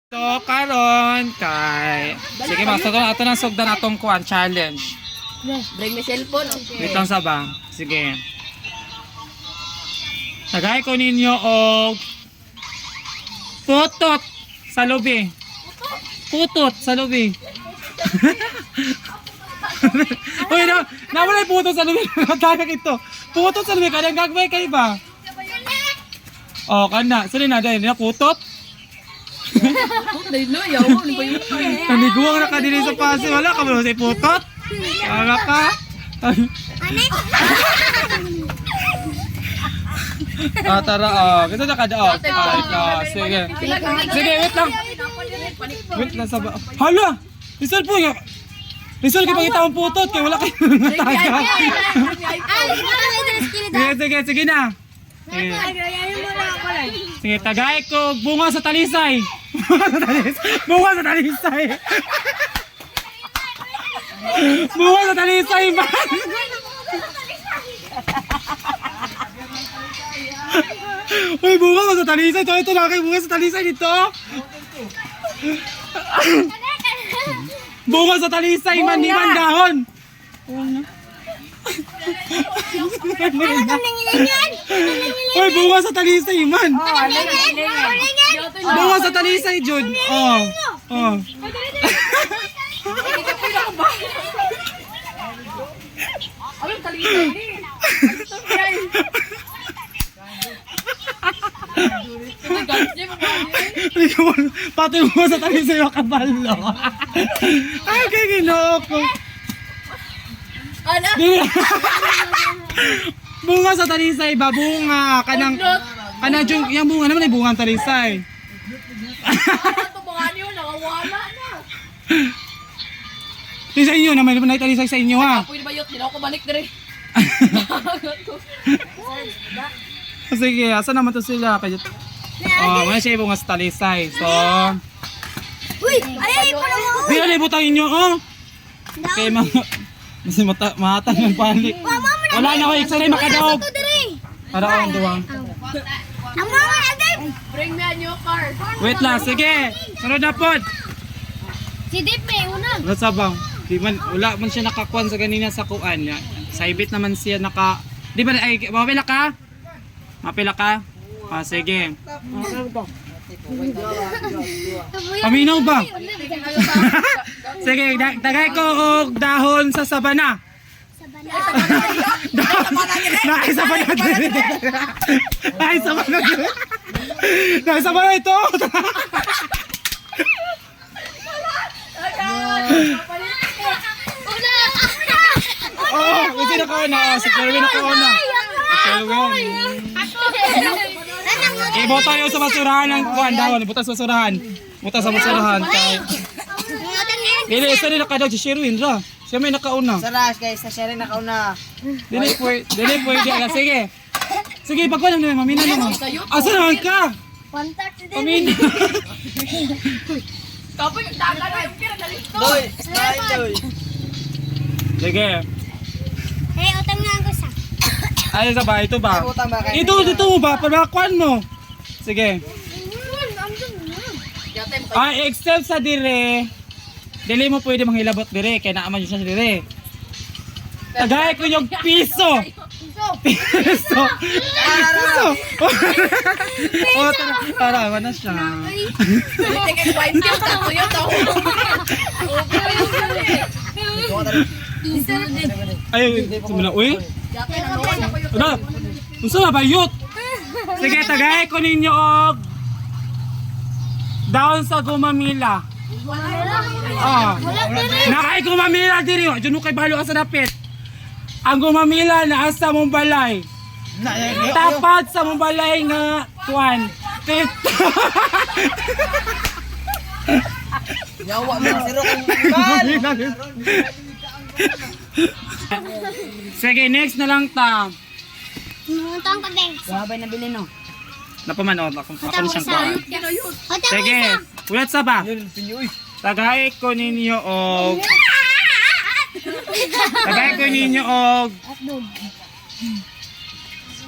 So karon kay sige masugdan ato nang sugdan atong kuan challenge. Bring my cellphone. Wait lang sa bang. Sige. Tagay ko ninyo og putot sa lubi. Putot sa lubi. Uy, nawala yung putot sa lubi. Tagak ito. Putot sa lubi. Kaya gagawin kayo ba? Oh, kana. Sali na dahil na putot. Naniguang na ka din sa pasi. Wala ka ba sa putot? Wala ka? Tara, kita na ka daw. Sige. Sige, wait lang. Wait lang sa ba. Hala! Rizal po nga. Rizal kayo pangita ang putot. Kaya wala kayo natagak. Sige na. Sige, tagay ko bunga sa talisay. Bunga sa talisay. Bunga sa talisay man. Uy, bunga ko sa talisay. Ito na kayo bunga sa talisay dito. Bunga sa talisay man, di man dahon. Uy, bunga sa talisay man. Bunga sa talisay, Jud. Oh. Pati bunga sa talisay makabalo. Ay, kay ginoo ko. Bunga sa talisay ba? Bunga. Kanang yung bunga naman ay bunga ang talisay. Ito sa inyo naman ay talisay sa inyo ha. Pwede ba yun? Hindi ako balik dire. Sige, asa naman to sila? May siya bunga sa talisay. So, Uy! Ay, parang mo! di na ibutang inyo Okay, kasi matang ng palik. Wala na ko, iksanay makadaog. Para akong duwang. Ang mga agad! Bring me a new car. Wait lang, sige. Sunod na po. Si Dip may una. Ano sabang? Wala man siya nakakuan sa ganina sa kuan. Sa ibit naman siya naka... Di ba, ay, mapila ka? Mapila ka? Sige. Paminaw ba? Sige, tagay ko og dahon sa sabana. Ay, sabana din. Ay, sabana din. Ay, sabana ito. Oh, kasi nakauna. Si Kerwin nakauna. Si Kerwin. Iboto yung sa basurahan ng kuhan dahon. Iboto sa basurahan. Iboto sa basurahan. Dili, isa rin nakadaw si Sherwin ra. Siya may nakauna. Saras guys, sa Sherry nakauna. Dili pwede. Sige. Sige, pagkuha lang naman. Mamina naman. Asa naman ka? Pamina. Kapag yung daga na yung pira na lito. Doy, smile doy. Sige. Hey, utang nga ako sa. Ay, sa ba? Ito ba? Ay, utang ba kayo? Dito mo ba? Panakuan mo. Sige. Ay, except sa dire. Dili mo pwede manghilabot dire. Kaya naaman yun siya sa dire. Tagay ko yung piso. Piso. Oh, tara, wala siya. Hindi kayo white cake na to yun. Ay, sumula. Uy. Ano? Gusto na bayot? Sige, tagay ko ninyo og dahon sa gumamila. Nakay gumamila diri. Diyan mo kay bahalo ka sa dapit. Ang gumamila na asa mong balay. Tapat sa mong balay nga tuwan. Yawa mo siro kung Sige, next na lang ta. Utang ko din. Sabay na bilhin no. Napaman ako siyang kuhan. Utang Sige, ulat sa ba? Tagay ko ninyo og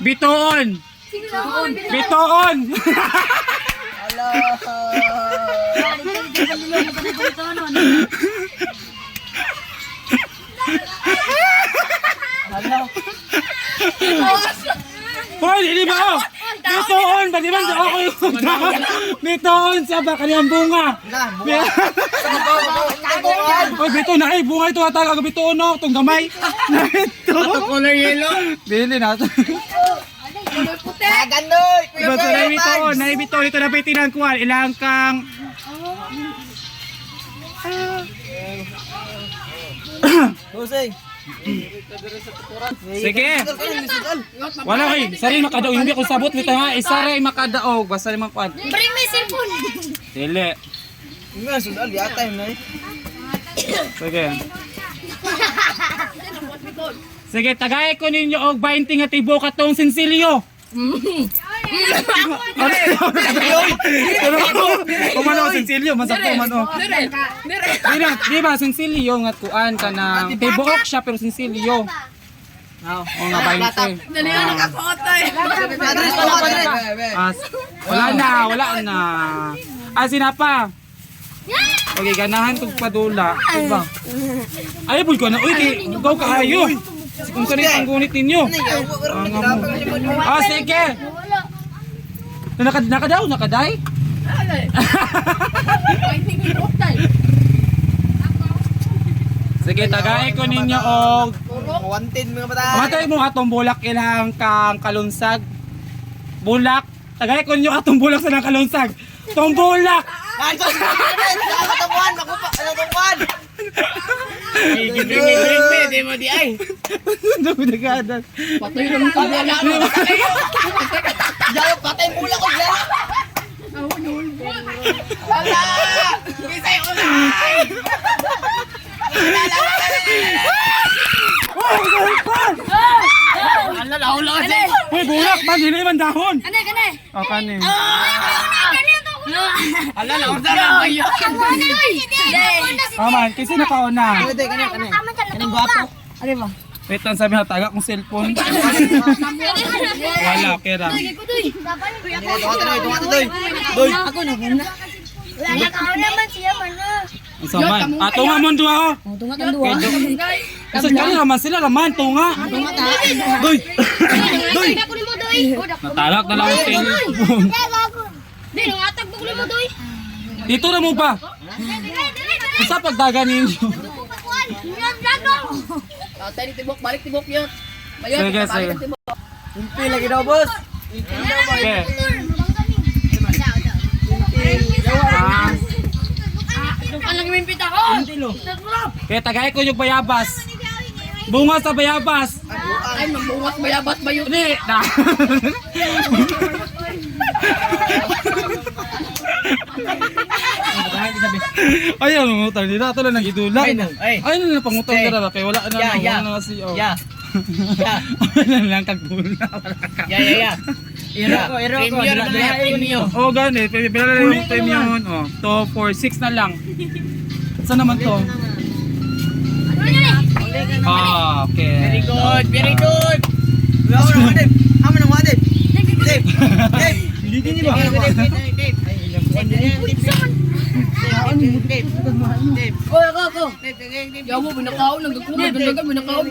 bitoon. Bitoon. Hello. Hoy, hindi ba ako? Bitoon, ba't di ba ako yung bitoon siya ba kaniyang bunga? Hoy, bitoon na bunga ito ata ang bitoon no, itong gamay. Na ito. Color yellow. Dili na. Gandoy. Basta na bitoon ito na pitinan ko ilang kang Jose. sige. Wala kay, sari makadaog hindi ko sabot nito ha. Isa ray makadaog basta limang kuan. Bring me cellphone. Dili. Nga sudal yata yun eh. Sige. Sige, tagay ko ninyo og 20 nga tibo katong sinsilyo. Kumano sinsilyo, masakto man o. Di ba sinsilyo nga kuan ka na tibuok siya pero sinsilyo. O nga 20. Dali na nakakotay. Adres ko adres. Wala na. Sinapa. Okay, ganahan kong padula. Diba? Ay, bul ko na. Uy, ikaw kaayo. Kung saan yung panggunit ninyo. Sige. Nakadaw? Sige, tagay ko ninyo og Wanted mga bata. Matay mo atong bulak ilang kang kalunsag. Bulak. Tagay ko ninyo atong bulak sa nang kalunsag. Tong bulak. Ano tabuan? Ano tabuan? Di mo di ay. Dugdagan. Patay naman ka wala. Diyan patay mula ko diyan. Wala. Kisay ulay. Ala la ulo kasi. Hoy, bulak man dili man dahon. Kane, kane. O kani. Ala la order na kayo. Aman, kasi nakauna. Pwede kani. Kaning gwapo. Wait lang sabi na taga kong cellphone. Wala, kera. Doy. Ako na muna. Wala na ka naman siya man. Saman. Tunga mo duha oh. Tunga kan dua. Kasi kani naman sila naman tunga. Doy. Doy. Ako ni mo doy. Natalak na lang ang cellphone. Di nang atag bukli mo doy. Dito na mo pa. Isa pagdagan ninyo. Tayo tibok, balik tibok yun. Mayon, Sige, balik sige. tibok. Impi lagi daw boss. Okay. Alang mimpit ako. Kaya tagay ko yung bayabas. Bunga sa bayabas. Ay, mambungat bayabas ba yun? Hindi. Na. Ay, ang utang nila. Ito lang nang idula. Ay, na pangutang nila. Kaya wala na. Wala na kasi. Ya. Wala na lang kagbula. Ya. Iro ko. Premium. Oh, gani. Pila na yung premium. Oh, 2, 4, 6 na lang. Saan naman to? Okay. Very good. Amo nang wadid. Dave. Hindi niyo ba? Oy, ako. Yaw mo, binakaw. Nagkakulang. Binakaw.